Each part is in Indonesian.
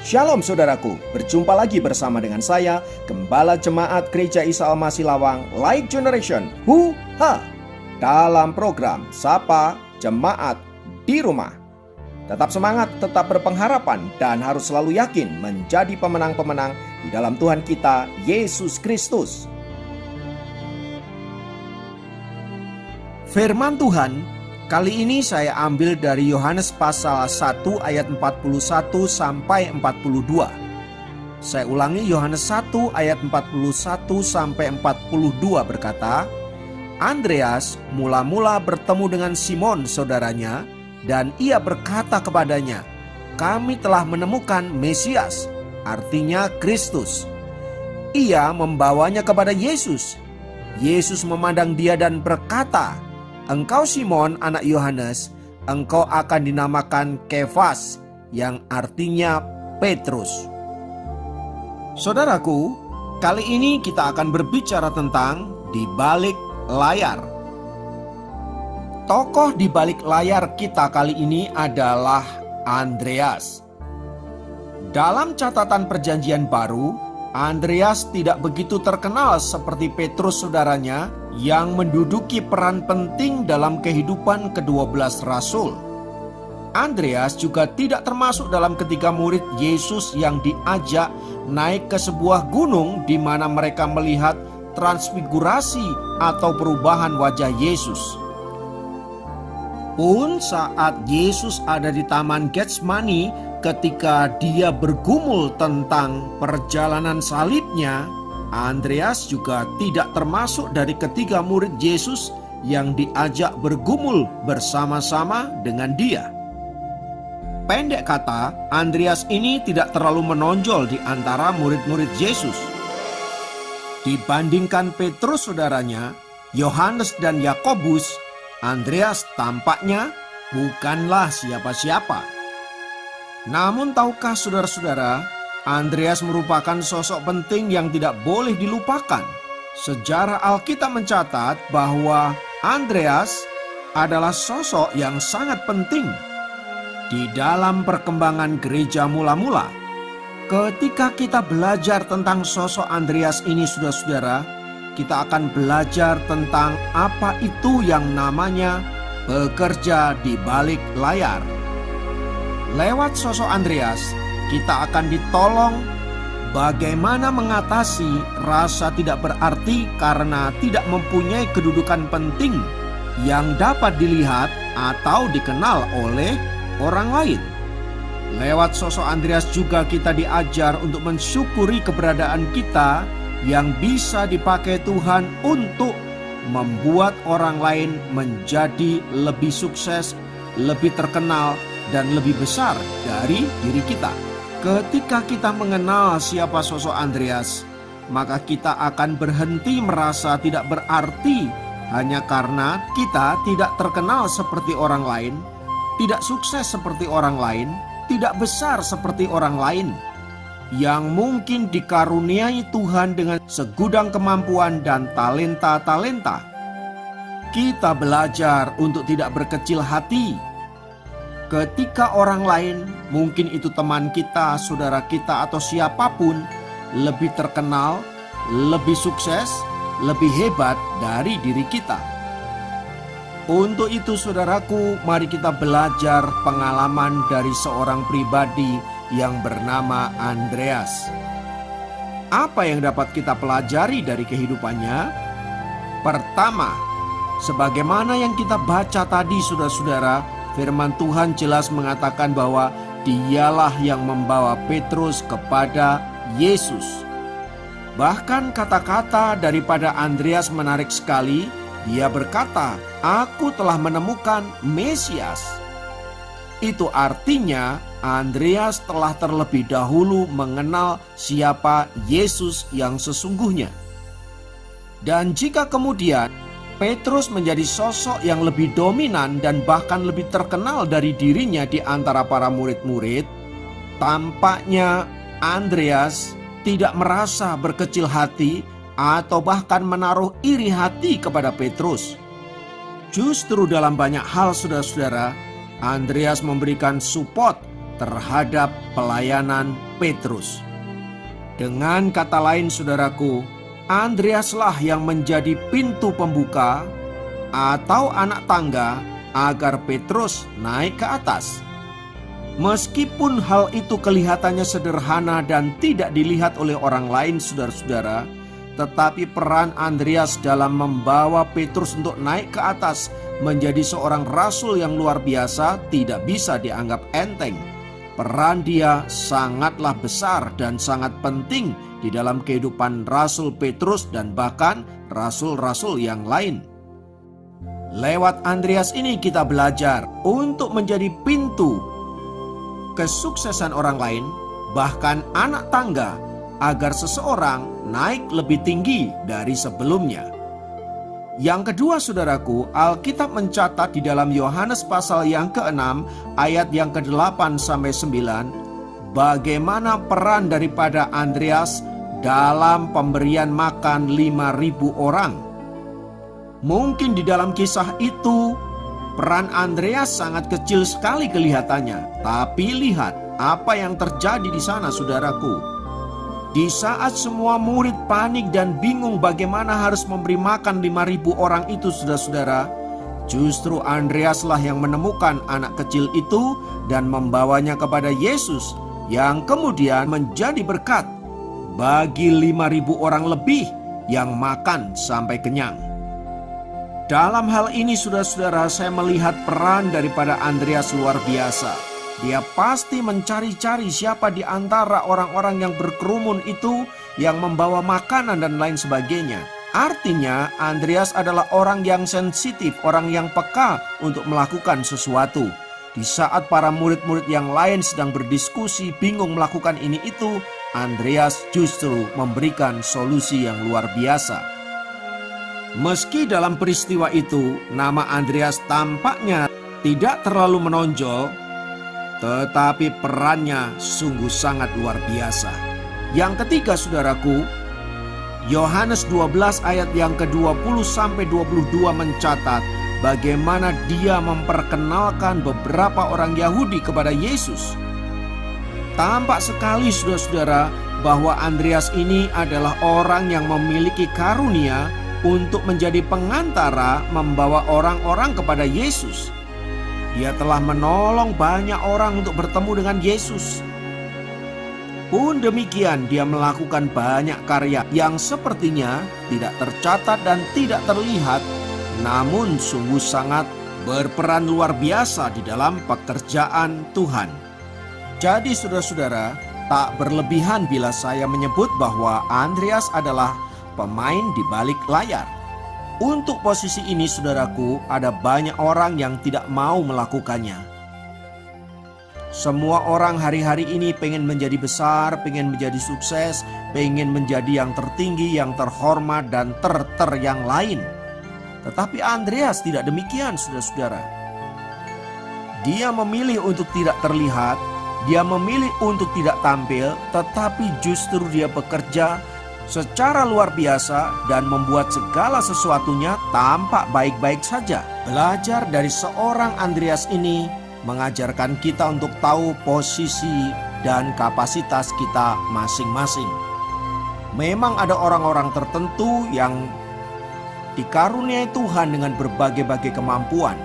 Shalom saudaraku, berjumpa lagi bersama dengan saya, Gembala Jemaat Gereja Isa Al-Masih Lawang, Light Generation, dalam program Sapa Jemaat di Rumah. Tetap semangat, tetap berpengharapan, dan harus selalu yakin menjadi pemenang-pemenang di dalam Tuhan kita, Yesus Kristus. Firman Tuhan kali ini saya ambil dari Yohanes pasal 1 ayat 41 sampai 42. Saya ulangi, Yohanes 1 ayat 41 sampai 42 berkata, Andreas mula-mula bertemu dengan Simon saudaranya, dan ia berkata kepadanya, kami telah menemukan Mesias, artinya Kristus. Ia membawanya kepada Yesus. Yesus memandang dia dan berkata, engkau Simon anak Yohanes, engkau akan dinamakan Kefas, yang artinya Petrus. Saudaraku, kali ini kita akan berbicara tentang di balik layar. Tokoh di balik layar kita kali ini adalah Andreas. Dalam catatan Perjanjian Baru, Andreas tidak begitu terkenal seperti Petrus saudaranya yang menduduki peran penting dalam kehidupan ke-12 rasul. Andreas juga tidak termasuk dalam ketiga murid Yesus yang diajak naik ke sebuah gunung di mana mereka melihat transfigurasi atau perubahan wajah Yesus. Pun saat Yesus ada di Taman Getsemani ketika dia bergumul tentang perjalanan salibnya, Andreas juga tidak termasuk dari ketiga murid Yesus yang diajak bergumul bersama-sama dengan dia. Pendek kata, Andreas ini tidak terlalu menonjol di antara murid-murid Yesus. Dibandingkan Petrus saudaranya, Yohanes dan Yakobus, Andreas tampaknya bukanlah siapa-siapa. Namun tahukah saudara-saudara, Andreas merupakan sosok penting yang tidak boleh dilupakan. Sejarah Alkitab mencatat bahwa Andreas adalah sosok yang sangat penting di dalam perkembangan gereja mula-mula. Ketika kita belajar tentang sosok Andreas ini, saudara-saudara, kita akan belajar tentang apa itu yang namanya bekerja di balik layar. Lewat sosok Andreas, kita akan ditolong bagaimana mengatasi rasa tidak berarti karena tidak mempunyai kedudukan penting yang dapat dilihat atau dikenal oleh orang lain. Lewat sosok Andreas juga kita diajar untuk mensyukuri keberadaan kita yang bisa dipakai Tuhan untuk membuat orang lain menjadi lebih sukses, lebih terkenal, dan lebih besar dari diri kita. Ketika kita mengenal siapa sosok Andreas, maka kita akan berhenti merasa tidak berarti hanya karena kita tidak terkenal seperti orang lain, tidak sukses seperti orang lain, tidak besar seperti orang lain, yang mungkin dikaruniai Tuhan dengan segudang kemampuan dan talenta-talenta. Kita belajar untuk tidak berkecil hati. Ketika orang lain, mungkin itu teman kita, saudara kita, atau siapapun, lebih terkenal, lebih sukses, lebih hebat dari diri kita. Untuk itu saudaraku, mari kita belajar pengalaman dari seorang pribadi yang bernama Andreas. Apa yang dapat kita pelajari dari kehidupannya? Pertama, sebagaimana yang kita baca tadi saudara-saudara, firman Tuhan jelas mengatakan bahwa dialah yang membawa Petrus kepada Yesus. Bahkan kata-kata daripada Andreas menarik sekali. Dia berkata, aku telah menemukan Mesias. Itu artinya Andreas telah terlebih dahulu mengenal siapa Yesus yang sesungguhnya. Dan jika kemudian Petrus menjadi sosok yang lebih dominan dan bahkan lebih terkenal dari dirinya di antara para murid-murid, tampaknya Andreas tidak merasa berkecil hati atau bahkan menaruh iri hati kepada Petrus. Justru dalam banyak hal saudara-saudara, Andreas memberikan support terhadap pelayanan Petrus. Dengan kata lain saudaraku, Andreaslah yang menjadi pintu pembuka atau anak tangga agar Petrus naik ke atas. Meskipun hal itu kelihatannya sederhana dan tidak dilihat oleh orang lain saudara-saudara, tetapi peran Andreas dalam membawa Petrus untuk naik ke atas menjadi seorang rasul yang luar biasa tidak bisa dianggap enteng. Peran dia sangatlah besar dan sangat penting di dalam kehidupan Rasul Petrus dan bahkan rasul-rasul yang lain. Lewat Andreas ini kita belajar untuk menjadi pintu kesuksesan orang lain, bahkan anak tangga, agar seseorang naik lebih tinggi dari sebelumnya. Yang kedua saudaraku, Alkitab mencatat di dalam Yohanes pasal yang ke-6 ayat yang ke-8 sampai 9 bagaimana peran daripada Andreas dalam pemberian makan 5.000 orang. Mungkin di dalam kisah itu peran Andreas sangat kecil sekali kelihatannya, tapi lihat apa yang terjadi di sana saudaraku. Di saat semua murid panik dan bingung bagaimana harus memberi makan 5.000 orang itu saudara-saudara, justru Andreaslah yang menemukan anak kecil itu dan membawanya kepada Yesus, yang kemudian menjadi berkat bagi 5.000 orang lebih yang makan sampai kenyang. Dalam hal ini saudara-saudara, saya melihat peran daripada Andreas luar biasa. Dia pasti mencari-cari siapa di antara orang-orang yang berkerumun itu yang membawa makanan dan lain sebagainya. Artinya Andreas adalah orang yang sensitif, orang yang peka untuk melakukan sesuatu. Di saat para murid-murid yang lain sedang berdiskusi bingung melakukan ini itu, Andreas justru memberikan solusi yang luar biasa. Meski dalam peristiwa itu nama Andreas tampaknya tidak terlalu menonjol, tetapi perannya sungguh sangat luar biasa. Yang ketiga saudaraku, Yohanes 12 ayat yang ke-20 sampai 22 mencatat bagaimana dia memperkenalkan beberapa orang Yahudi kepada Yesus. Tampak sekali saudara-saudara bahwa Andreas ini adalah orang yang memiliki karunia untuk menjadi pengantara membawa orang-orang kepada Yesus. Dia telah menolong banyak orang untuk bertemu dengan Yesus. Pun demikian dia melakukan banyak karya yang sepertinya tidak tercatat dan tidak terlihat, namun sungguh sangat berperan luar biasa di dalam pekerjaan Tuhan. Jadi saudara-saudara, tak berlebihan bila saya menyebut bahwa Andreas adalah pemain di balik layar. Untuk posisi ini saudaraku, ada banyak orang yang tidak mau melakukannya. Semua orang hari-hari ini pengen menjadi besar, pengen menjadi sukses, pengen menjadi yang tertinggi, yang terhormat dan yang lain. Tetapi Andreas tidak demikian saudara-saudara. Dia memilih untuk tidak terlihat, dia memilih untuk tidak tampil, tetapi justru dia bekerja secara luar biasa dan membuat segala sesuatunya tampak baik-baik saja. Belajar dari seorang Andreas ini mengajarkan kita untuk tahu posisi dan kapasitas kita masing-masing. Memang ada orang-orang tertentu yang dikaruniai Tuhan dengan berbagai-bagai kemampuan.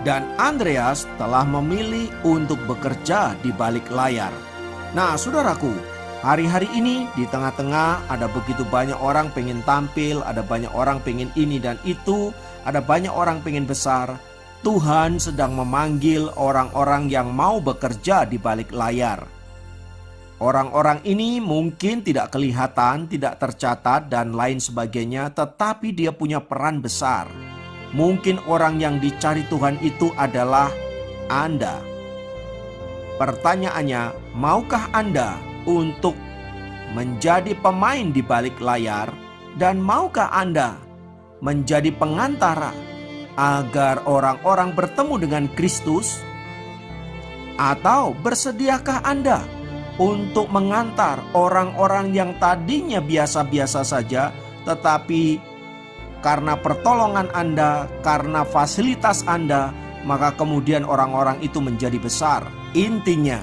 Dan Andreas telah memilih untuk bekerja di balik layar. Nah saudaraku, hari-hari ini di tengah-tengah ada begitu banyak orang pengen tampil, ada banyak orang pengen ini dan itu, ada banyak orang pengen besar. Tuhan sedang memanggil orang-orang yang mau bekerja di balik layar. Orang-orang ini mungkin tidak kelihatan, tidak tercatat dan lain sebagainya, tetapi dia punya peran besar. Mungkin orang yang dicari Tuhan itu adalah Anda. Pertanyaannya, maukah Anda untuk menjadi pemain di balik layar, dan maukah Anda menjadi pengantara agar orang-orang bertemu dengan Kristus? Atau bersediakah Anda untuk mengantar orang-orang yang tadinya biasa-biasa saja, tetapi karena pertolongan Anda, karena fasilitas Anda, maka kemudian orang-orang itu menjadi besar? Intinya,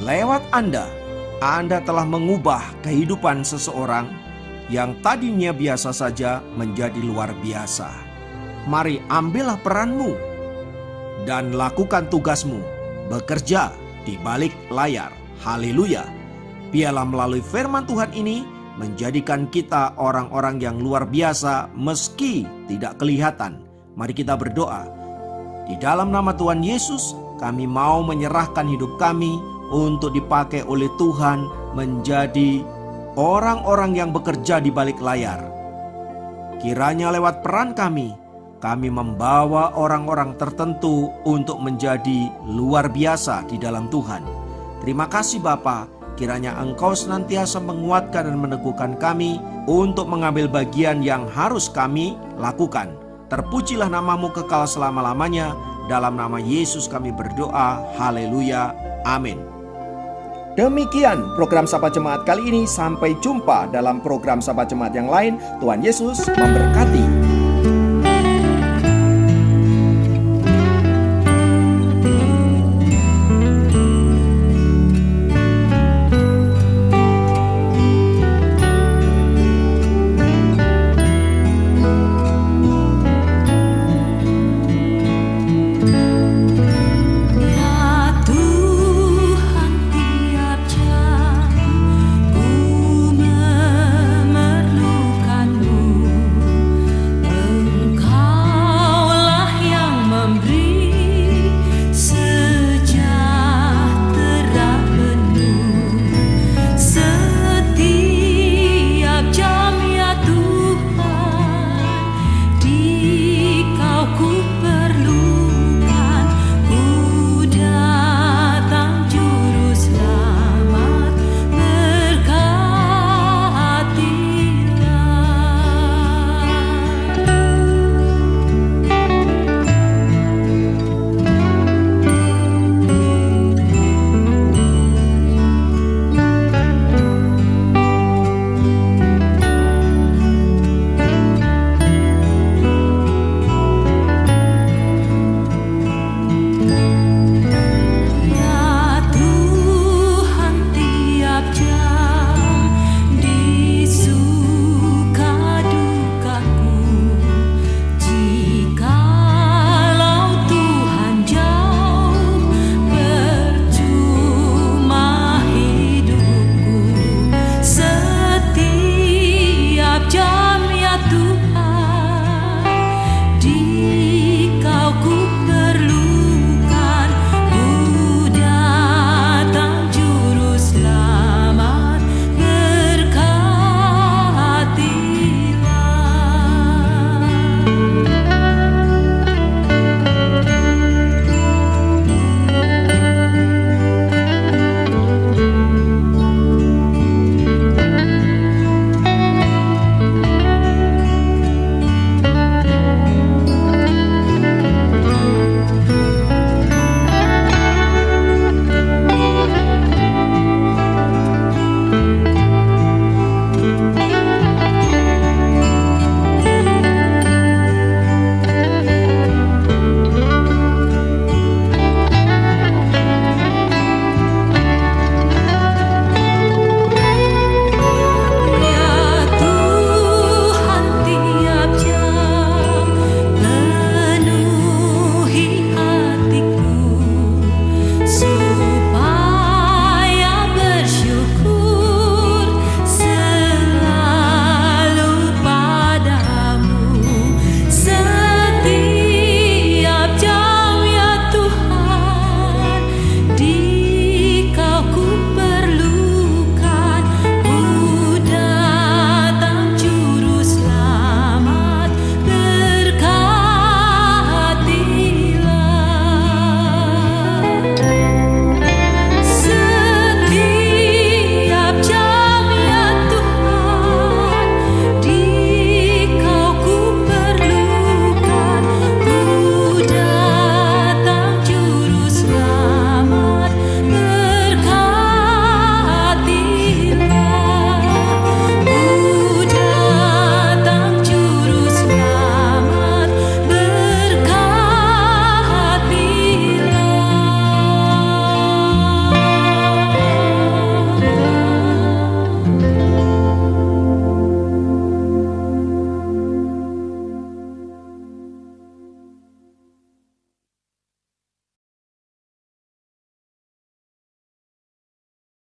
lewat Anda telah mengubah kehidupan seseorang yang tadinya biasa saja menjadi luar biasa. Mari ambillah peranmu dan lakukan tugasmu, bekerja di balik layar. Haleluya. Biarlah melalui firman Tuhan ini menjadikan kita orang-orang yang luar biasa meski tidak kelihatan. Mari kita berdoa. Di dalam nama Tuhan Yesus, kami mau menyerahkan hidup kami untuk dipakai oleh Tuhan menjadi orang-orang yang bekerja di balik layar. Kiranya lewat peran kami membawa orang-orang tertentu untuk menjadi luar biasa di dalam Tuhan. Terima kasih Bapa, kiranya Engkau senantiasa menguatkan dan meneguhkan kami untuk mengambil bagian yang harus kami lakukan. Terpujilah namamu kekal selama-lamanya. Dalam nama Yesus kami berdoa. Haleluya. Amin. Demikian program Sahabat Jemaat kali ini. Sampai jumpa dalam program Sahabat Jemaat yang lain. Tuhan Yesus memberkati.